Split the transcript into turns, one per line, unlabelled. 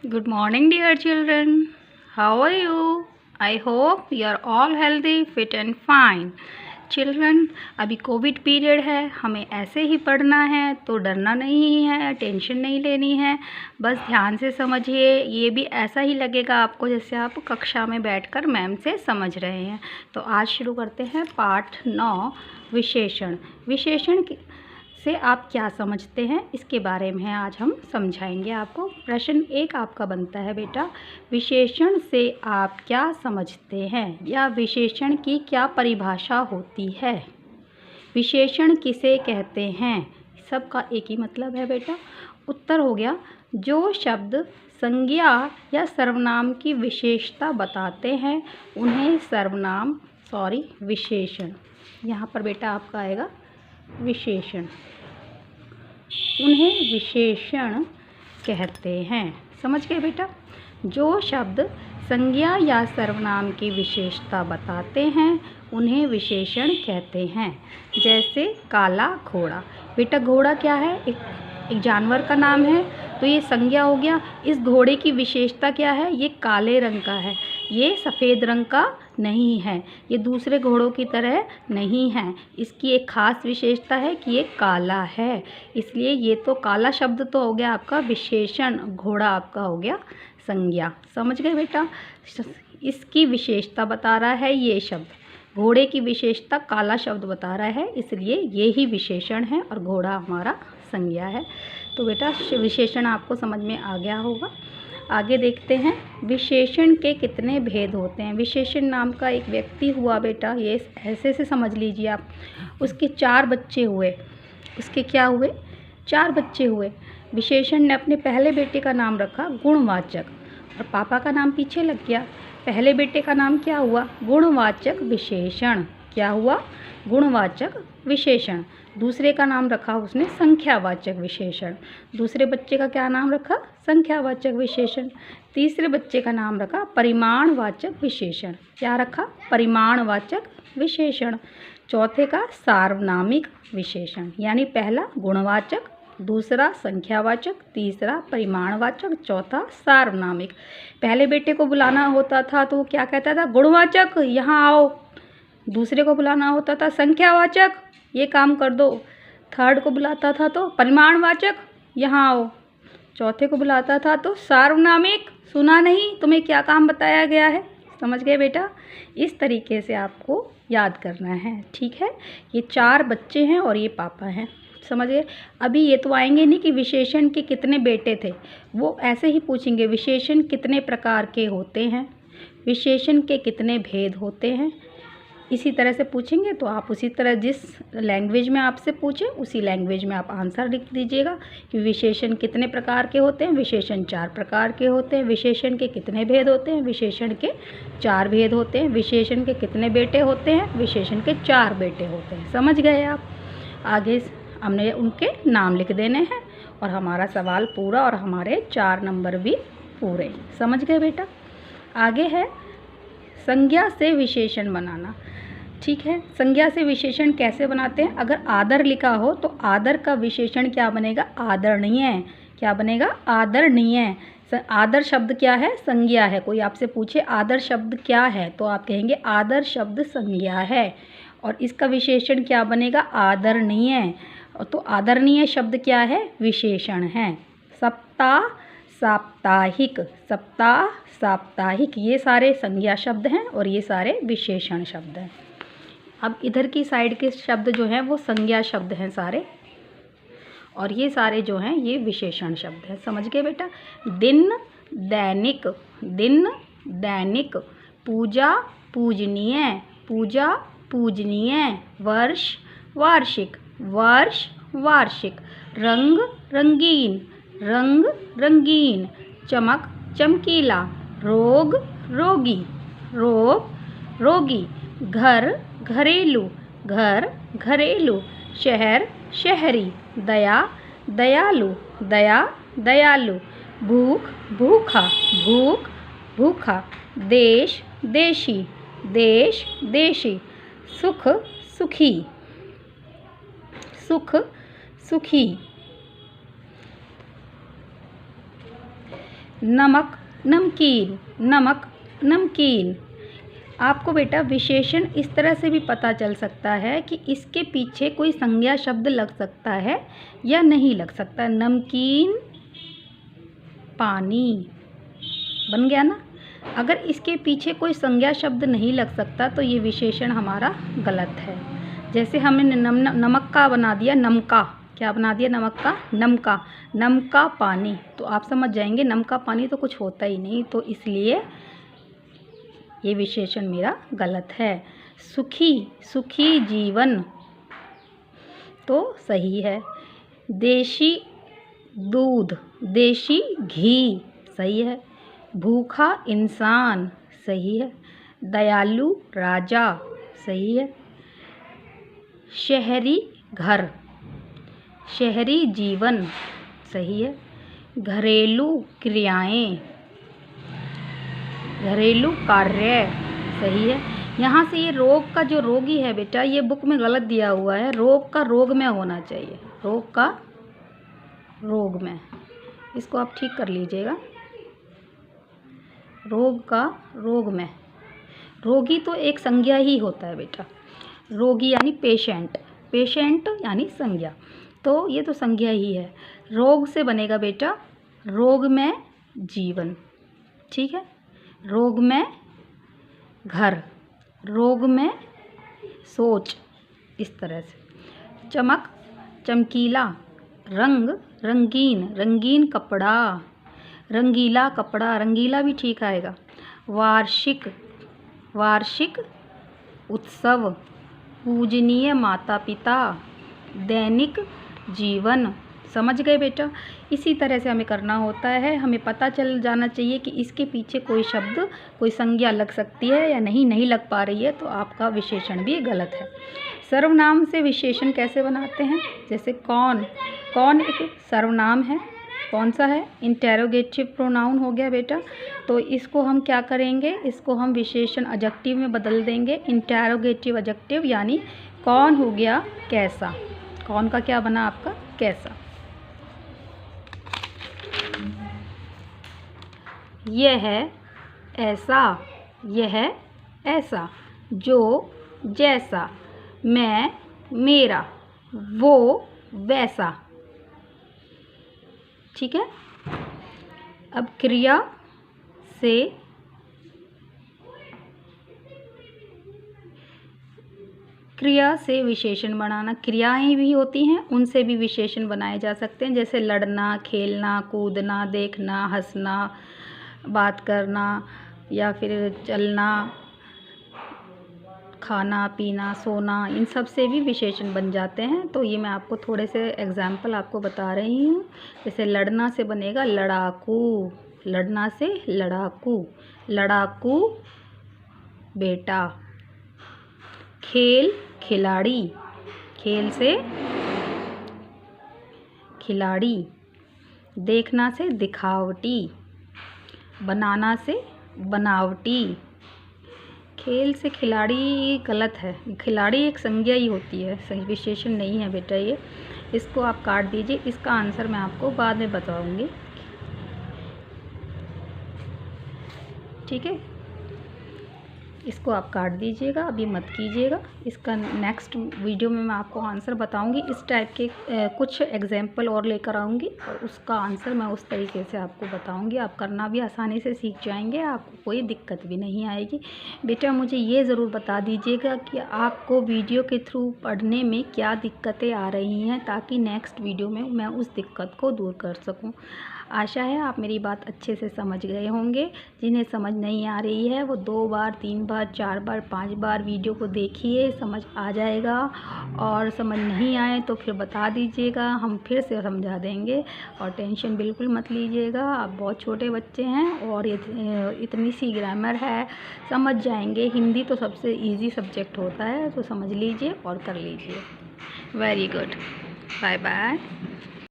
Good morning, dear children. How are you? I hope you are all healthy, fit and fine. Children, अभी Covid period है, हमें ऐसे ही पढ़ना है, तो डरना नहीं है, टेंशन नहीं लेनी है। बस ध्यान से समझिए, ये भी ऐसा ही लगेगा आपको जैसे आप कक्षा में बैठकर मैम से समझ रहे हैं। तो आज शुरू करते हैं पाठ 9 विशेषण। विशेषण से आप क्या समझते हैं इसके बारे में आज हम समझाएंगे आपको। प्रश्न 1 आपका बनता है बेटा, विशेषण से आप क्या समझते हैं या विशेषण की क्या परिभाषा होती है। विशेषण किसे कहते हैं, सबका एक ही मतलब है बेटा। उत्तर हो गया, जो शब्द संज्ञा या सर्वनाम की विशेषता बताते हैं उन्हें विशेषण, यहाँ पर बेटा आपका आएगा विशेषण, उन्हें विशेषण कहते हैं। समझ गए बेटा। जो शब्द संज्ञा या सर्वनाम की विशेषता बताते हैं उन्हें विशेषण कहते हैं। जैसे काला घोड़ा, बेटा घोड़ा क्या है, एक जानवर का नाम है, तो ये संज्ञा हो गया। इस घोड़े की विशेषता क्या है, ये काले रंग का है, ये सफ़ेद रंग का नहीं है, ये दूसरे घोड़ों की तरह नहीं है। इसकी एक ख़ास विशेषता है कि ये काला है, इसलिए ये तो काला शब्द तो हो गया आपका विशेषण, घोड़ा आपका हो गया संज्ञा। समझ गए बेटा। इसकी विशेषता बता रहा है ये शब्द, घोड़े की विशेषता काला शब्द बता रहा है, इसलिए ये ही विशेषण है और घोड़ा हमारा संज्ञा है। तो बेटा विशेषण आपको समझ में आ गया होगा। आगे देखते हैं, विशेषण के कितने भेद होते हैं। विशेषण नाम का एक व्यक्ति हुआ बेटा, ये ऐसे से समझ लीजिए आप। उसके 4 बच्चे हुए, उसके क्या हुए, 4 बच्चे हुए। विशेषण ने अपने पहले बेटे का नाम रखा गुणवाचक और पापा का नाम पीछे लग गया। पहले बेटे का नाम क्या हुआ, गुणवाचक विशेषण। क्या हुआ, गुणवाचक विशेषण। दूसरे का नाम रखा उसने संख्यावाचक विशेषण। दूसरे बच्चे का क्या नाम रखा, संख्यावाचक विशेषण। तीसरे बच्चे का नाम रखा परिमाणवाचक विशेषण। क्या रखा, परिमाणवाचक विशेषण। चौथे का सार्वनामिक विशेषण, यानी पहला गुणवाचक, दूसरा संख्यावाचक, तीसरा परिमाणवाचक, चौथा सार्वनामिक। पहले बेटे को बुलाना होता था तो वो क्या कहता था, गुणवाचक यहाँ आओ। दूसरे को बुलाना होता था संख्यावाचक, ये काम कर दो। थर्ड को बुलाता था तो परिमाणवाचक, यहाँ आओ। चौथे को बुलाता था तो सार्वनामिक, सुना नहीं तुम्हें क्या काम बताया गया है। समझ गए बेटा। इस तरीके से आपको याद करना है, ठीक है। ये 4 बच्चे हैं और ये पापा हैं, समझ गए। अभी ये तो आएंगे नहीं कि विशेषण के कितने बेटे थे, वो ऐसे ही पूछेंगे विशेषण कितने प्रकार के होते हैं, विशेषण के कितने भेद होते हैं, इसी तरह से पूछेंगे। तो आप उसी तरह जिस लैंग्वेज में आपसे पूछें उसी लैंग्वेज में आप आंसर लिख दीजिएगा कि विशेषण कितने प्रकार के होते हैं। विशेषण 4 प्रकार के होते हैं। विशेषण के कितने भेद होते हैं, विशेषण के 4 भेद होते हैं। विशेषण के कितने बेटे होते हैं, विशेषण के 4 बेटे होते हैं। समझ गए आप। आगे हमने उनके नाम लिख देने हैं और हमारा सवाल पूरा और हमारे 4 नंबर भी पूरे। समझ गए बेटा। आगे है संज्ञा से विशेषण बनाना, ठीक है। संज्ञा से विशेषण कैसे बनाते हैं, अगर आदर लिखा हो तो आदर का विशेषण क्या बनेगा, आदरणीय। क्या बनेगा, आदरणीय। आदर शब्द क्या है, संज्ञा है। कोई आपसे पूछे आदर शब्द क्या है तो आप कहेंगे आदर शब्द संज्ञा है और इसका विशेषण क्या बनेगा, आदरणीय। तो आदरणीय शब्द क्या है, विशेषण है। सप्ताह, साप्ताहिक, सप्ताह, साप्ताहिक, ये सारे संज्ञा शब्द हैं और ये सारे विशेषण शब्द हैं। अब इधर की साइड के शब्द जो हैं वो संज्ञा शब्द हैं सारे, और ये सारे जो हैं ये विशेषण शब्द हैं। समझ गए बेटा। दिन, दैनिक, दिन दैनिक। पूजा, पूजनीय, पूजा पूजनीय। वर्ष, वार्षिक, वर्ष वार्षिक। रंग, रंगीन, रंग रंगीन। चमक, चमकीला। रोग, रोगी, रोग रोगी। घर, घरेलू, घर घरेलू। शहर, शहरी। दया, दयालु, दया दयालु। भूख, भूखा, भूख भूखा। देश, देशी, देश देशी। सुख, सुखी, सुख सुखी। नमक नमकीन, नमक नमकीन। आपको बेटा विशेषण इस तरह से भी पता चल सकता है कि इसके पीछे कोई संज्ञा शब्द लग सकता है या नहीं लग सकता। नमकीन पानी बन गया ना। अगर इसके पीछे कोई संज्ञा शब्द नहीं लग सकता तो ये विशेषण हमारा गलत है। जैसे हमने नमक का बना दिया नमका, क्या बना दिया नमक का नमका, नमका पानी, तो आप समझ जाएंगे नमका पानी तो कुछ होता ही नहीं, तो इसलिए ये विशेषण मेरा गलत है। सुखी, सुखी जीवन तो सही है। देशी दूध, देशी घी सही है। भूखा इंसान सही है। दयालु राजा सही है। शहरी घर, शहरी जीवन सही है। घरेलू क्रियाएं, घरेलू कार्य सही है। यहाँ से ये रोग का जो रोगी है बेटा, ये बुक में गलत दिया हुआ है, रोग का रोग में होना चाहिए, रोग का रोग में। इसको आप ठीक कर लीजिएगा, रोग का रोग में। रोगी तो एक संज्ञा ही होता है बेटा, रोगी यानी पेशेंट, पेशेंट यानी संज्ञा, तो ये तो संज्ञा ही है। रोग से बनेगा बेटा रोग में जीवन, ठीक है। रोग में घर, रोग में सोच, इस तरह से। चमक चमकीला, रंग रंगीन, रंगीन कपड़ा, रंगीला कपड़ा, रंगीला भी ठीक आएगा। वार्षिक, वार्षिक उत्सव। पूजनीय माता पिता, दैनिक जीवन। समझ गए बेटा। इसी तरह से हमें करना होता है, हमें पता चल जाना चाहिए कि इसके पीछे कोई शब्द, कोई संज्ञा लग सकती है या नहीं, नहीं लग पा रही है तो आपका विशेषण भी गलत है। सर्वनाम से विशेषण कैसे बनाते हैं? जैसे कौन, कौन एक सर्वनाम है, कौन सा है? इंटेरोगेटिव प्रोनाउन हो गया बेटा, तो इसको हम क्या करेंगे, इसको हम विशेषण एडजेक्टिव में बदल देंगे। इंटेरोगेटिव एडजेक्टिव यानी कौन हो गया कैसा, कौन का क्या बना आपका कैसा। यह है ऐसा, यह ऐसा। जो जैसा, मैं मेरा, वो वैसा, ठीक है। अब क्रिया से विशेषण बनाना, क्रियाएं भी होती हैं उनसे भी विशेषण बनाए जा सकते हैं। जैसे लड़ना, खेलना, कूदना, देखना, हंसना, बात करना या फिर चलना, खाना पीना, सोना, इन सब से भी विशेषण बन जाते हैं। तो ये मैं आपको थोड़े से एग्जाम्पल आपको बता रही हूँ। जैसे लड़ना से बनेगा लड़ाकू, लड़ना से लड़ाकू, लड़ाकू बेटा। खेल खिलाड़ी, खेल से खिलाड़ी। देखना से दिखावटी, बनाना से बनावटी। खेल से खिलाड़ी गलत है, खिलाड़ी एक संज्ञा ही होती है, सही विशेषण नहीं है बेटा ये। इसको आप काट दीजिए, इसका आंसर मैं आपको बाद में बताऊंगी, ठीक है। इसको आप काट दीजिएगा, अभी मत कीजिएगा। इसका नेक्स्ट वीडियो में मैं आपको आंसर बताऊंगी। इस टाइप के कुछ एग्जाम्पल और लेकर आऊँगी और उसका आंसर मैं उस तरीके से आपको बताऊंगी। आप करना भी आसानी से सीख जाएंगे, आपको कोई दिक्कत भी नहीं आएगी। बेटा मुझे ये ज़रूर बता दीजिएगा कि आपको वीडियो के थ्रू पढ़ने में क्या दिक्कतें आ रही हैं, ताकि नेक्स्ट वीडियो में मैं उस दिक्कत को दूर कर सकूँ। आशा है आप मेरी बात अच्छे से समझ गए होंगे। जिन्हें समझ नहीं आ रही है वो 2 बार 3 बार 4 बार 5 बार वीडियो को देखिए, समझ आ जाएगा। और समझ नहीं आए तो फिर बता दीजिएगा, हम फिर से समझा देंगे। और टेंशन बिल्कुल मत लीजिएगा, आप बहुत छोटे बच्चे हैं और इतनी सी ग्रामर है, समझ जाएंगे। हिंदी तो सबसे ईजी सब्जेक्ट होता है, तो समझ लीजिए और कर लीजिए। Very good, bye bye.